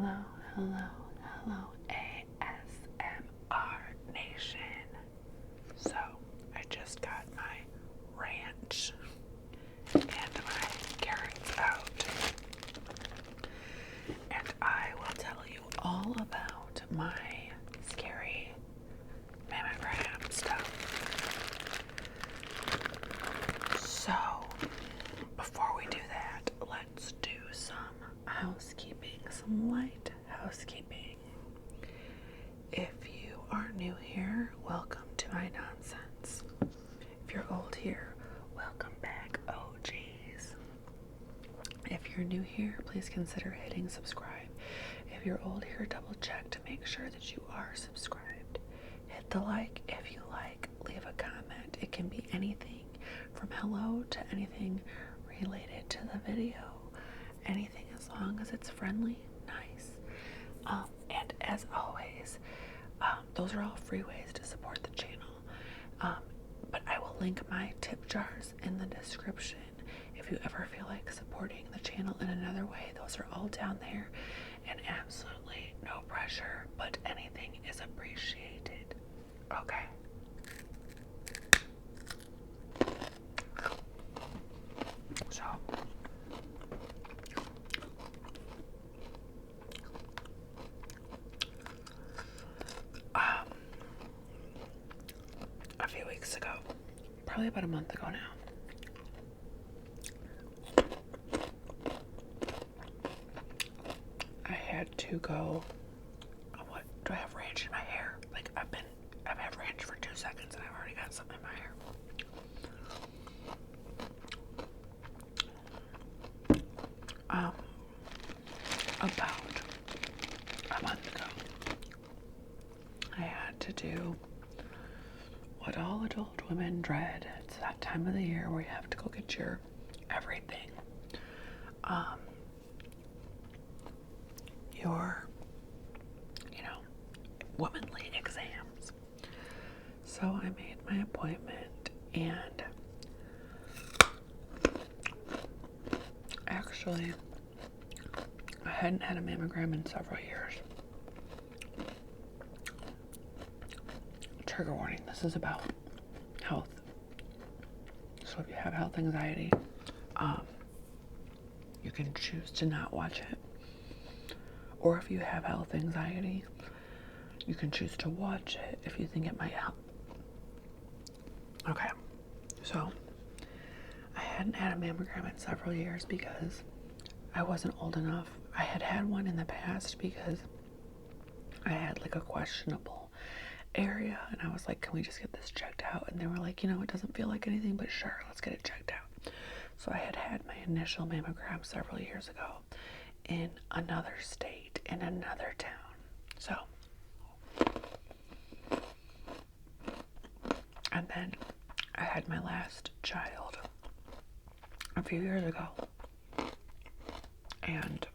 Hello, hello, hello, ASMR Nation. So, I just got my ranch and my carrots out. And I will tell you all about my scary mammogram stuff. So, before we do that, let's do some housekeeping, some light housekeeping. If you are new here, welcome to my nonsense. If you're old here, welcome back, OGs. If you're new here, please consider hitting subscribe. If you're old here, double check to make sure that you are subscribed. Hit the like if you like, leave a comment. It can be anything from hello to anything related to the video. Anything as long as it's friendly, nice. And as always, those are all free ways to support the channel. But I will link my tip jars in the description. If you ever feel like supporting the channel in another way, those are all down there. And absolutely no pressure, but anything is appreciated. Okay. So, a few weeks ago, probably about a month ago now, I had to go. What do I have ranch in my hair? Like I've had ranch for 2 seconds and I've already got something in my hair. About a month ago, I had to do what all adult women dread. It's that time of the year where you have to go get your everything. Your, womanly exams. So I made my appointment, and actually, I hadn't had a mammogram in several years. Trigger warning, this is about health. So if you have health anxiety, you can choose to not watch it. Or if you have health anxiety, you can choose to watch it if you think it might help. Okay, so I hadn't had a mammogram in several years because I wasn't old enough. I had had one in the past because I had like a questionable area, and I was like, can we just get this checked out? And they were like, it doesn't feel like anything, but sure, let's get it checked out. So I had had my initial mammogram several years ago in another state, in another town. So, and then I had my last child a few years ago, and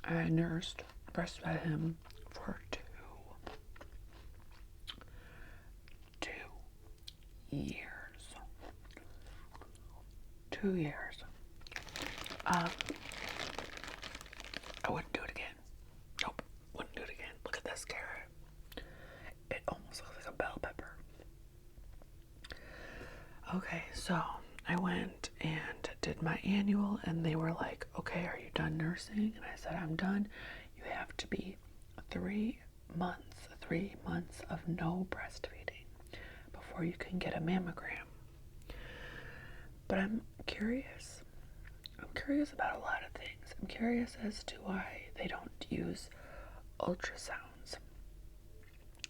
I nursed, breastfed him for two years. 2 years. I wouldn't do it again. Nope, wouldn't do it again. Look at this carrot. It almost looks like a bell pepper. Okay, so I went and did my annual, and they were like, okay, are you done nursing? And I said, I'm done. You have to be 3 months of no breastfeeding before you can get a mammogram. But I'm curious. I'm curious about a lot of things. I'm curious as to why they don't use ultrasounds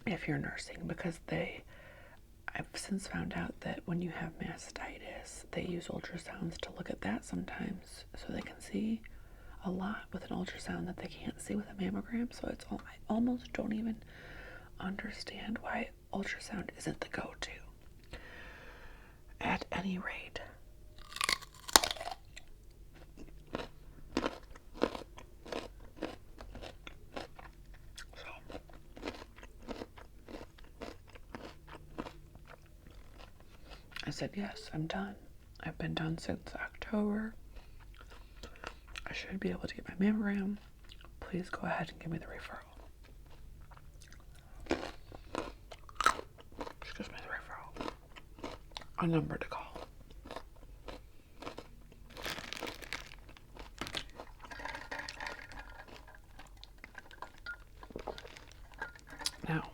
if you're nursing, because I've since found out that when you have mastitis, they use ultrasounds to look at that sometimes, so they can see a lot with an ultrasound that they can't see with a mammogram. So I almost don't even understand why ultrasound isn't the go-to. At any rate, I said, yes, I'm done. I've been done since October. I should be able to get my mammogram. Please go ahead and give me the referral. She gives me the referral. A number to call. Now,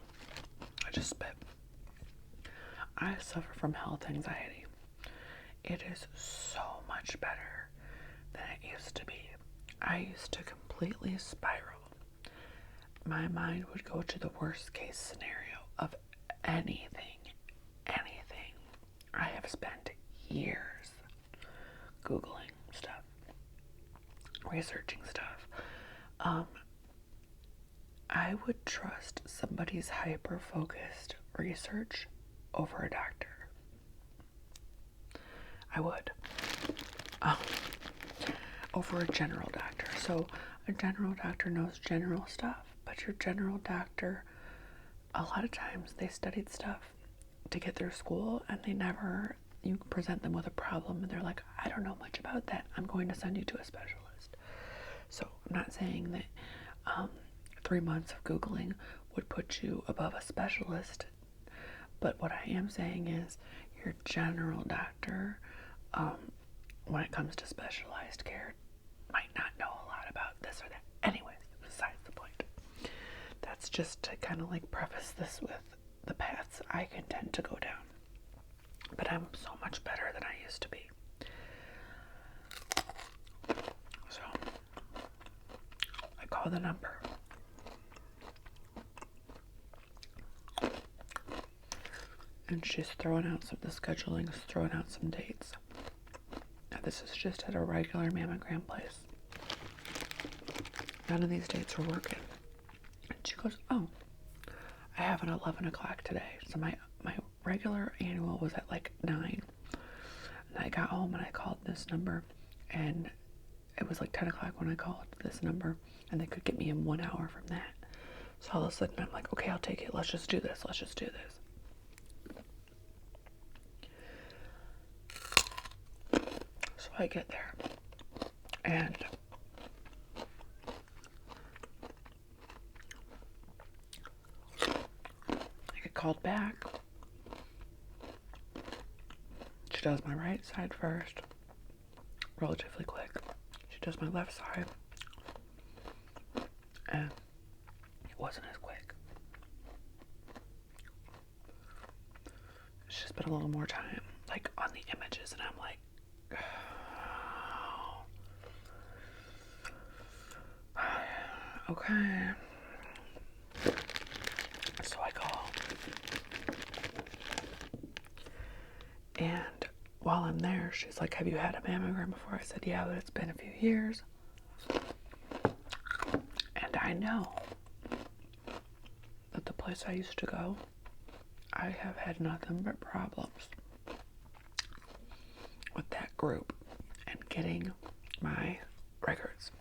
I just spit. I suffer from health anxiety. It is so much better than it used to be. I used to completely spiral. My mind would go to the worst case scenario of anything. I have spent years Googling stuff, researching stuff. I would trust somebody's hyper-focused research over a doctor. I would. Over a general doctor. So a general doctor knows general stuff, but your general doctor, a lot of times they studied stuff to get through school, and you present them with a problem and they're like, I don't know much about that. I'm going to send you to a specialist. So I'm not saying that 3 months of Googling would put you above a specialist, but what I am saying is your general doctor, when it comes to specialized care, might not know a lot about this or that. Anyways, besides the point. That's just to kind of like preface this with the paths I can tend to go down. But I'm so much better than I used to be. So, I call the number. And she's throwing out the scheduling is throwing out some dates. Now this is just at a regular mammogram place. None of these dates are working. And she goes, oh, I have an 11 o'clock today. So my regular annual was at like 9. And I got home and I called this number, and it was like 10 o'clock when I called this number, and they could get me in 1 hour from that. So all of a sudden I'm like, okay, I'll take it. Let's just do this. So I get there, and I get called back. She does my right side first, relatively quick. She does my left side, and it wasn't as quick. She spent a little more time, like, on the images, and I'm like, okay. So I call. And while I'm there, she's like, have you had a mammogram before? I said, yeah, but it's been a few years. And I know that the place I used to go, I have had nothing but problems with that group and getting my records.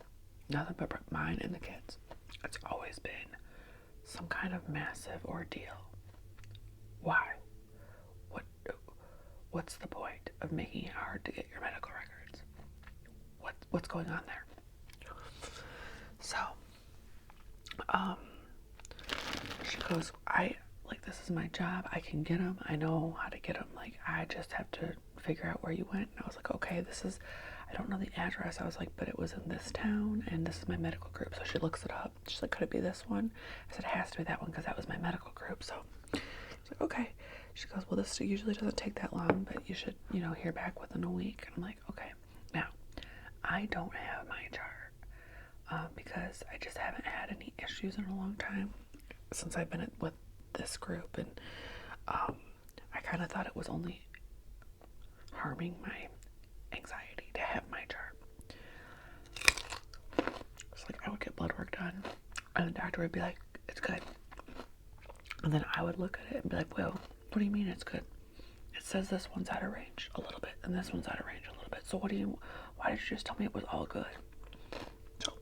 Nothing but mine and the kids. It's always been some kind of massive ordeal. Why? What's the point of making it hard to get your medical records? What's going on there? So, she goes, this is my job. I can get them. I know how to get them. Like, I just have to figure out where you went. And I was like, okay, I don't know the address. I was like, but it was in this town, and this is my medical group. So she looks it up. She's like, could it be this one? I said, it has to be that one because that was my medical group. So she's like, okay. She goes, well, this usually doesn't take that long, but you should, hear back within a week. And I'm like, okay. Now, I don't have my chart because I just haven't had any issues in a long time since I've been with this group. And I kind of thought it was only harming my anxiety to have my chart. It's like I would get blood work done, and the doctor would be like, it's good. And then I would look at it and be like, well, what do you mean it's good? It says this one's out of range a little bit, and this one's out of range a little bit. So why did you just tell me it was all good? So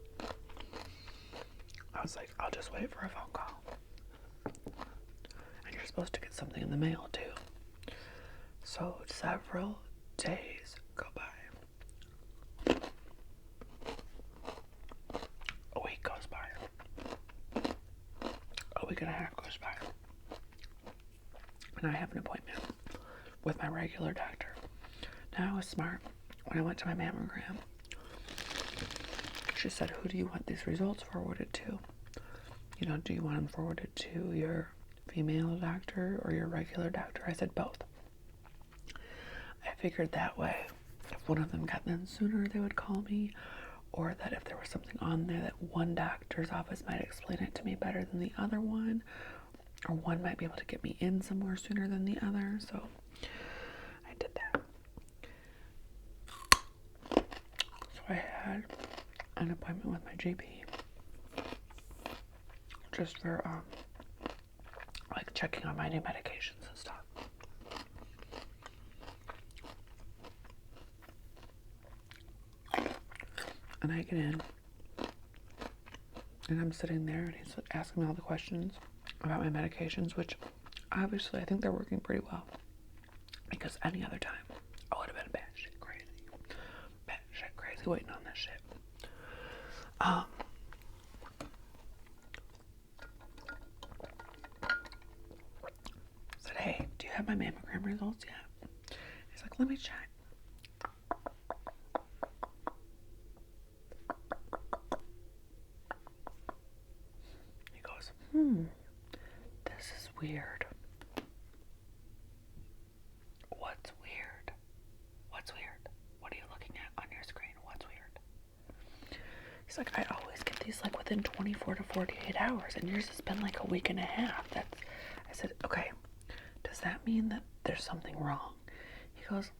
I was like, I'll just wait for a phone call. And you're supposed to get something in the mail too. So several days go by. week and a half goes by, and I have an appointment with my regular doctor. Now, I was smart. When I went to my mammogram, she said, who do you want these results forwarded to? You know, do you want them forwarded to your female doctor or your regular doctor? I said both. I figured that way, if one of them got them sooner, they would call me, or that if there was something on there that one doctor's office might explain it to me better than the other one, or one might be able to get me in somewhere sooner than the other. So I did that. So I had an appointment with my GP, just for like checking on my new medications and stuff. And I get in, and I'm sitting there, and he's asking me all the questions about my medications, which obviously I think they're working pretty well, because any other time I would have been batshit crazy waiting on this shit. Said, hey, do you have my mammogram results yet? He's like, let me check. He goes, this is weird. What's weird? What's weird? What are you looking at on your screen? What's weird? He's like, I always get these like within 24 to 48 hours, and yours has been like a week and a half. I said, okay, does that mean that there's something wrong? He goes,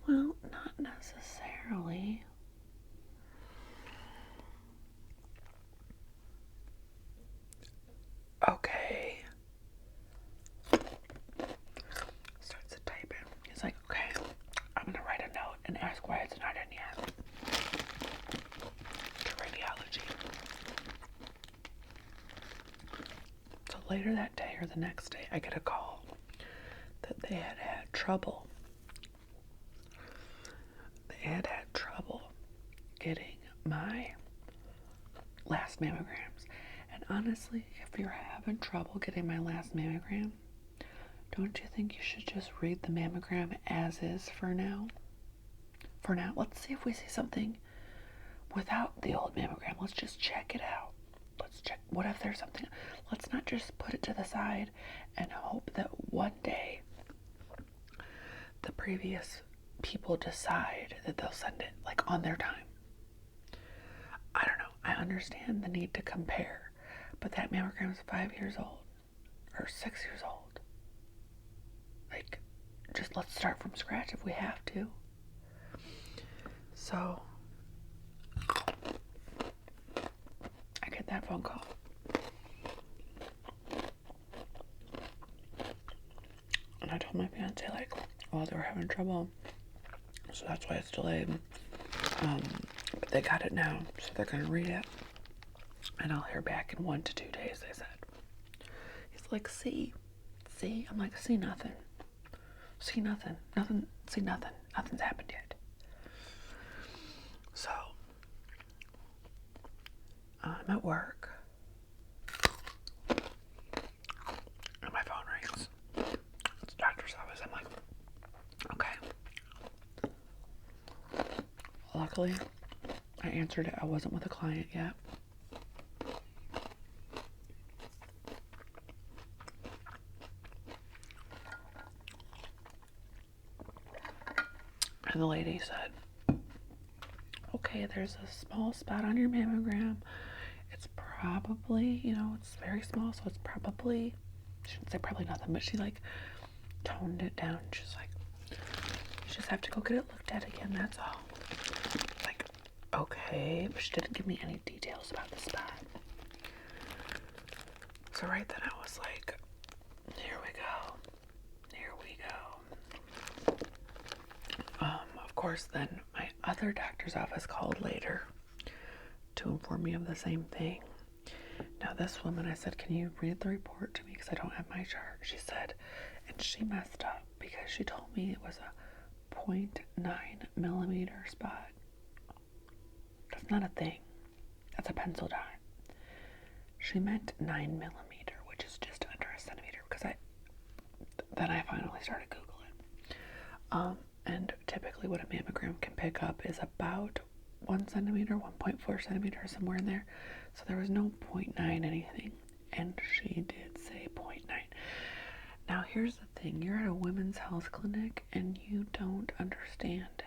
well, not necessarily. Okay. Starts to type in. He's like, okay, I'm gonna write a note and ask why it's not in yet. To radiology. So later that day or the next day, I get a call that they had trouble. They had trouble getting my last mammograms. And honestly, if you're having trouble getting my last mammogram, don't you think you should just read the mammogram as is for now? For now, let's see if we see something without the old mammogram. Let's just check it out. Let's check. What if there's something? Let's not just put it to the side and hope that one day the previous people decide that they'll send it like on their time. I don't know. I understand the need to compare, but that mammogram is 5 years old or 6 years old. Like, just let's start from scratch if we have to. So I get that phone call. And I told my fiance, like, well, they were having trouble, so that's why it's delayed. But they got it now, so they're gonna read it, and I'll hear back in 1 to 2 days, they said. He's like, see? I'm like, see nothing. See nothing. See nothing. Nothing's happened yet. So, I'm at work, and my phone rings. It's the doctor's office. I'm like, okay. Luckily, I answered it. I wasn't with a client yet. And the lady said, okay, there's a small spot on your mammogram. It's probably, it's very small, so it's probably, she didn't say probably nothing, but she like toned it down. She's like, you just have to go get it looked at again, that's all. Like, okay, but she didn't give me any details about the spot. So right then I was like, here we go. Of course, then my other doctor's office called later to inform me of the same thing. Now this woman, I said, can you read the report to me because I don't have my chart? She said, and she messed up because she told me it was a 0.9 millimeter spot. That's not a thing. That's a pencil dot. She meant 9mm, which is just under a centimeter, because then I finally started Googling. And typically what a mammogram can pick up is about 1 centimeter, 1.4 centimeters, somewhere in there. So there was no 0.9 anything, and she did say 0.9. Now here's the thing, you're at a women's health clinic and you don't understand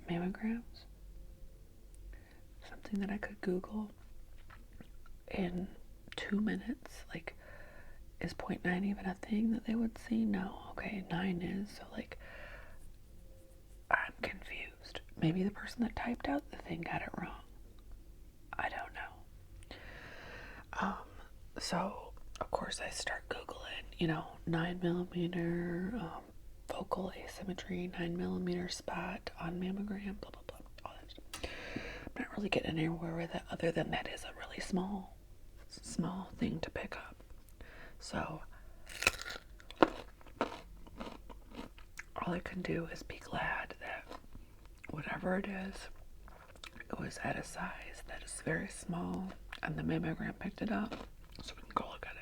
mammograms. Something that I could Google in 2 minutes, like, is 0.9 even a thing that they would see? No. Okay, 9 is, so like, I'm confused. Maybe the person that typed out the thing got it wrong. I don't know. So of course I start Googling, 9mm, focal asymmetry, 9mm spot on mammogram, blah, blah, blah, all that stuff. I'm not really getting anywhere with it, other than that is a really small thing to pick up. So all I can do is be glad that whatever it is, it was at a size that is very small, and the mammogram picked it up, so we can go look at it.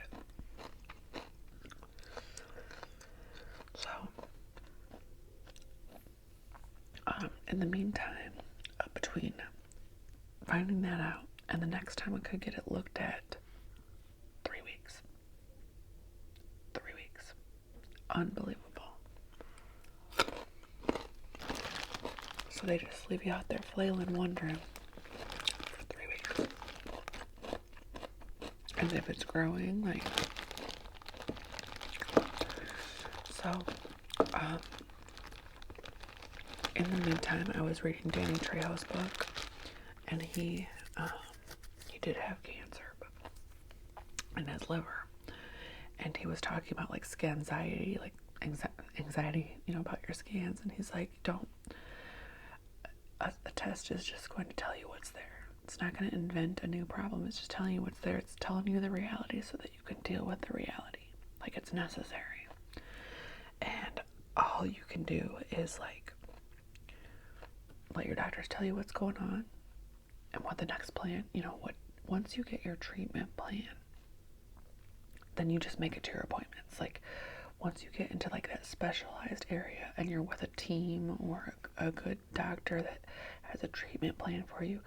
So, in the meantime, between finding that out and the next time I could get it looked at, 3 weeks. 3 weeks. Unbelievable. So they just leave you out there flailing, wondering for 3 weeks. And if it's growing, like, so, in the meantime, I was reading Danny Trejo's book, and he did have cancer in his liver, and he was talking about, like, Scanxiety, like, anxiety, about your scans, and he's like, a test is just going to tell you what's there. It's not going to invent a new problem. It's just telling you what's there. It's telling you the reality so that you can deal with the reality. Like, it's necessary. And all you can do is, like, let your doctors tell you what's going on and what the next plan, once you get your treatment plan, then you just make it to your appointments. Like, once you get into, like, that specialized area and you're with a team or a good doctor that has a treatment plan for you,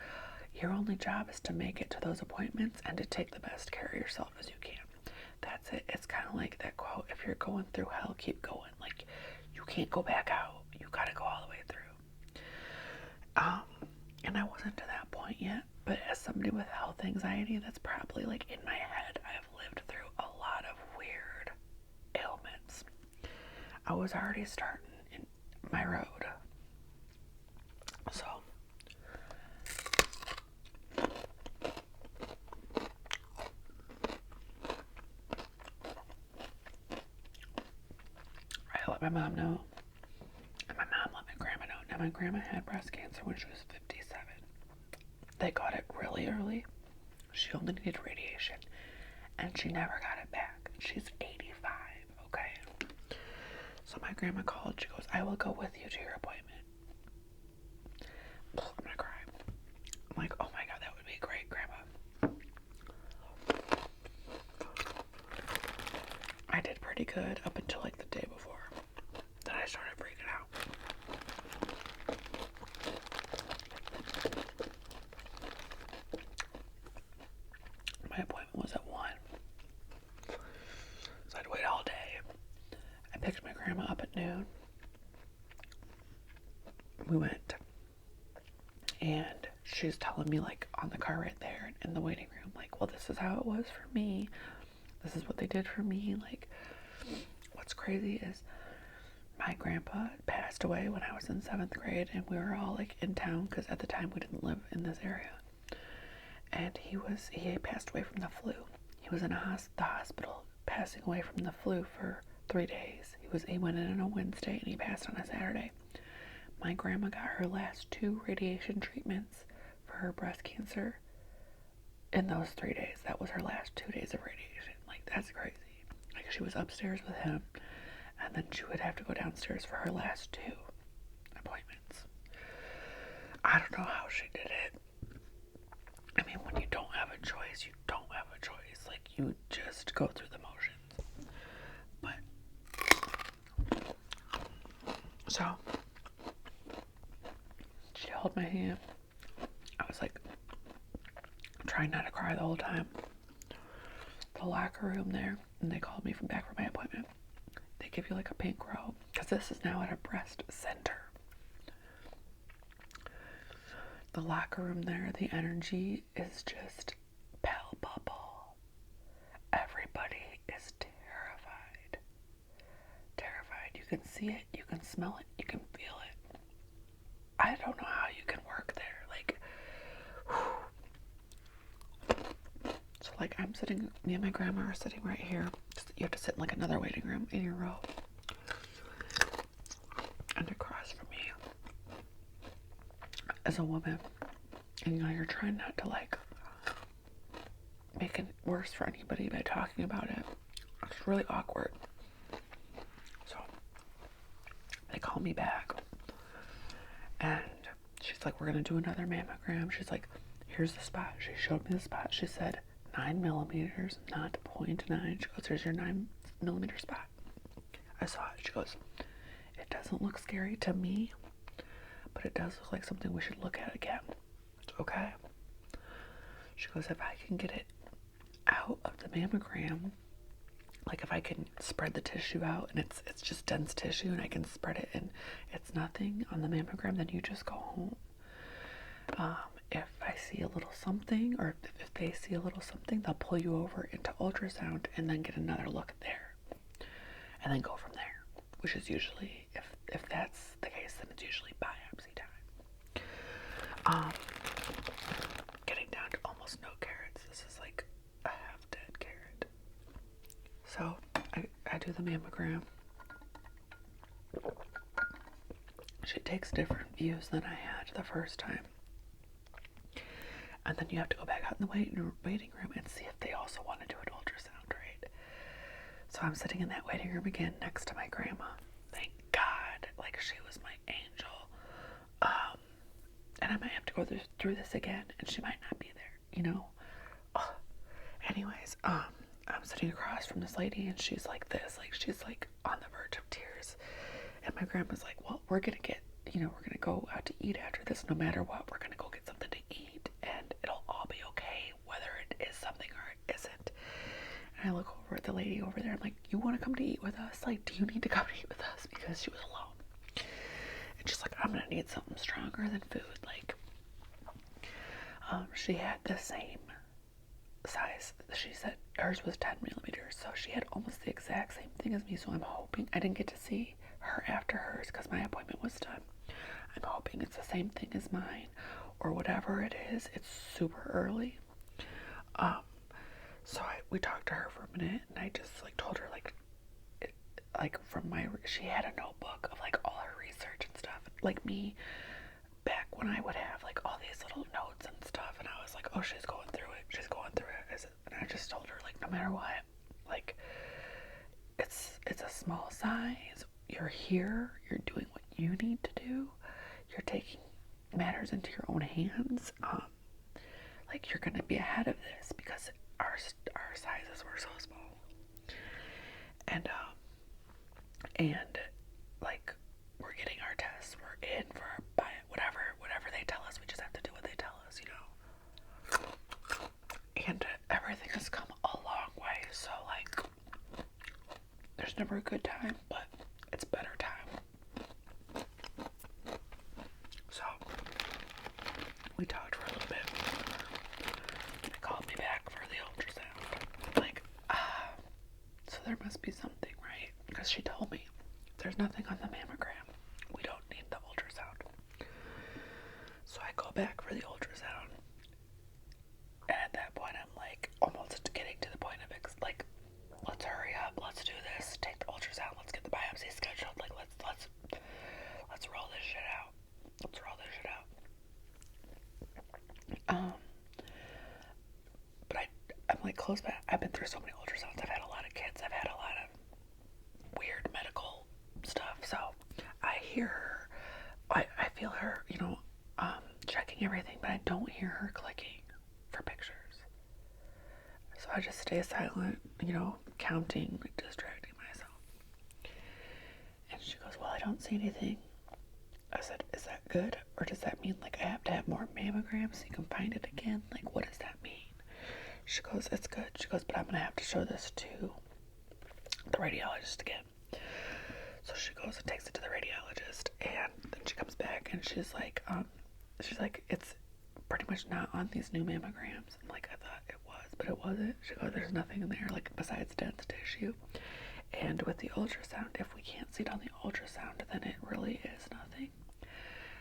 your only job is to make it to those appointments and to take the best care of yourself as you can. That's it. It's kind of like that quote, if you're going through hell, keep going. Like, you can't go back out. You got to go all the way through. And I wasn't to that point yet, but as somebody with health anxiety, that's probably, like, in my head. I've lived through a lot of weird ailments. I was already starting in my road. So, I let my mom know, and my mom let my grandma know. Now, my grandma had breast cancer when she was 57. They got it really early. She only needed radiation, and she never got it back. She's 85, okay? So my grandma called. She goes, I will go with you to your appointment. I'm gonna cry. I'm like, oh my God, that would be great, Grandma. I did pretty good up until, like, the day before. Then I started freaking out. My appointment was at 1. So I had to wait all day. I picked my grandma up at noon. We went. And she's telling me, like, on the car right there in the waiting room, like, well, this is how it was for me. This is what they did for me. Like, what's crazy is my grandpa passed away when I was in 7th grade, and we were all, like, in town, because at the time we didn't live in this area. And he passed away from the flu. He was in the hospital passing away from the flu for 3 days. He went in on a Wednesday and he passed on a Saturday. My grandma got her last 2 radiation treatments for her breast cancer in those 3 days. That was her last 2 days of radiation. Like, that's crazy. Like, she was upstairs with him, and then she would have to go downstairs for her last 2 appointments. I don't know how she did it. I mean, when you don't have a choice, you don't have a choice. Like, you just go through the motions. But so she held my hand. I was like trying not to cry the whole time. The locker room there, and they called me from back for my appointment. They give you like a pink robe because this is now at a breast center. The locker room there, the energy is just palpable. Everybody is terrified. Terrified. You can see it, you can smell it, you can feel it. I don't know how you can work there. Like, so like I'm sitting, me and my grandma are sitting right here. You have to sit in like another waiting room in your row. And across from me is a woman. And you know, you're trying not to like make it worse for anybody by talking about it. It's really awkward. So they call me back. And she's like, we're going to do another mammogram. She's like, here's the spot. She showed me the spot. She said 9 millimeters, not 0.9. She goes, here's your 9 millimeter spot. I saw it. She goes, it doesn't look scary to me, but it does look like something we should look at again. Okay. She goes, if I can get it out of the mammogram, like if I can spread the tissue out and it's just dense tissue and I can spread it and it's nothing on the mammogram, then you just go home. If I see a little something, or if they see a little something, they'll pull you over into ultrasound and then get another look there and then go from there, which is usually, if that's the case, then it's usually biopsy time. Getting down to almost no carrots. This is like a half dead carrot. So I do the mammogram. She takes different views than I had the first time. And then you have to go back out in the waiting room and see if they also want to do an ultrasound, right? So I'm sitting in that waiting room again next to my grandma. Thank God, like she was my angel. And I might have to go through this again, and she might not be there, you know? Anyways, I'm sitting across from this lady, and she's like this, like she's like on the verge of tears. And my grandma's like, well, we're gonna go out to eat after this, no matter what. We're gonna go get something to eat, and it'll all be okay, whether it is something or it isn't. And I look over at the lady over there. I'm like, you want to come to eat with us? Like, do you need to come to eat with us? Because she was alone. And she's like, I'm gonna need something stronger than food. Like, she had the same size. She said hers was 10 millimeters, so she had almost the exact same thing as me. So I'm hoping I didn't get to see her after hers because my appointment was done. I'm hoping it's the same thing as mine, or whatever it is. It's super early. So we talked to her for a minute, and I just like told her she had a notebook of like all her research and stuff, like me back when I would have like all these little notes and stuff, and I was like, oh, she's going through it. And I just told her, like, no matter what, like, it's a small size. You're here. You're doing what you need to do. You're taking matters into your own hands. Like, you're gonna be ahead of this because our sizes were so small. And like, we're getting our tests. We're in for our whatever they tell us. We just have to do what they tell us, you know. And everything has come a long way. So like, there's never a good time, but it's better time. So we talked for a little bit. They called me back for the ultrasound. Like, so there must be something, right? Because she told me there's nothing on the mammogram. We don't need the ultrasound. So I go back for the ultrasound. And at that point, I'm like almost getting to the point of like, let's hurry up, let's do this, take the ultrasound, let's get the biopsy scheduled. Like, let's roll this shit out. Let's roll this shit out. But I'm like close by. I've been through so many ultrasounds. I've had a lot of kids. I've had a lot of weird medical stuff. So I hear her. I feel her, you know, checking everything, but I don't hear her clicking for pictures. So I just stay silent, counting, like distracting myself. And she goes, well, I don't see anything. I said, is that good? Or does that mean like I have to have more mammograms so you can find it again? Like, what does that mean? She goes, it's good. She goes, but I'm going to have to show this to the radiologist again. So she goes and takes it to the radiologist, and then she comes back and she's like, it's pretty much not on these new mammograms. I'm like, I thought it was, but it wasn't. She goes, there's nothing in there, like, besides dense tissue. And with the ultrasound, if we can't see it on the ultrasound, then it really is nothing.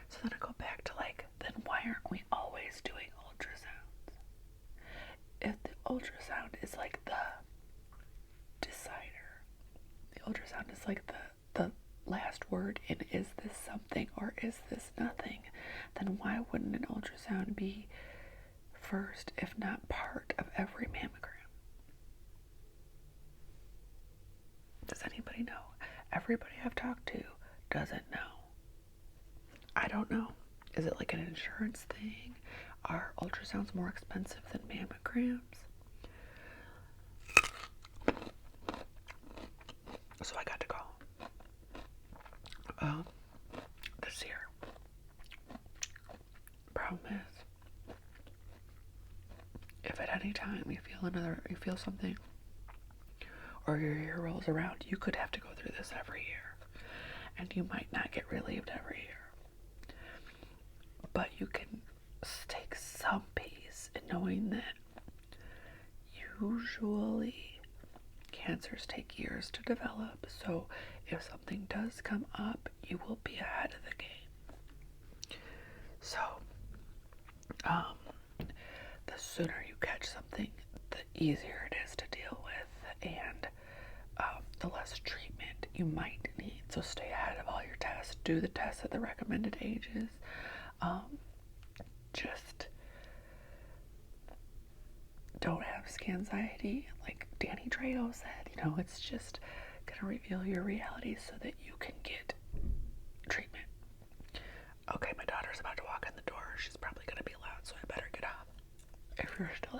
So then I go back to like, then why aren't we always doing ultrasounds? If the ultrasound is like the decider, the ultrasound is like the last word in is this something or is this nothing, then why wouldn't an ultrasound be first, if not part of every mammogram? Does anybody know? Everybody I've talked to doesn't know. I don't know. Is it like an insurance thing? Are ultrasounds more expensive than mammograms? So I got to go this year. Problem is, if at any time you feel something, or your year rolls around, you could have to go through this every year, and you might not get relieved every year. But you can take some peace in knowing that usually cancers take years to develop, so if something does come up, you will be ahead of the game. So, the sooner you catch something, the easier it is to deal with, and the less treatment you might need. So stay ahead of all your tests. Do the tests at the recommended ages. Just don't have Scanxiety, like Danny Trejo said. It's just gonna reveal your reality so that you can get treatment. Okay, my daughter's about to walk in the door. She's probably gonna be loud, so I better get off. If you're still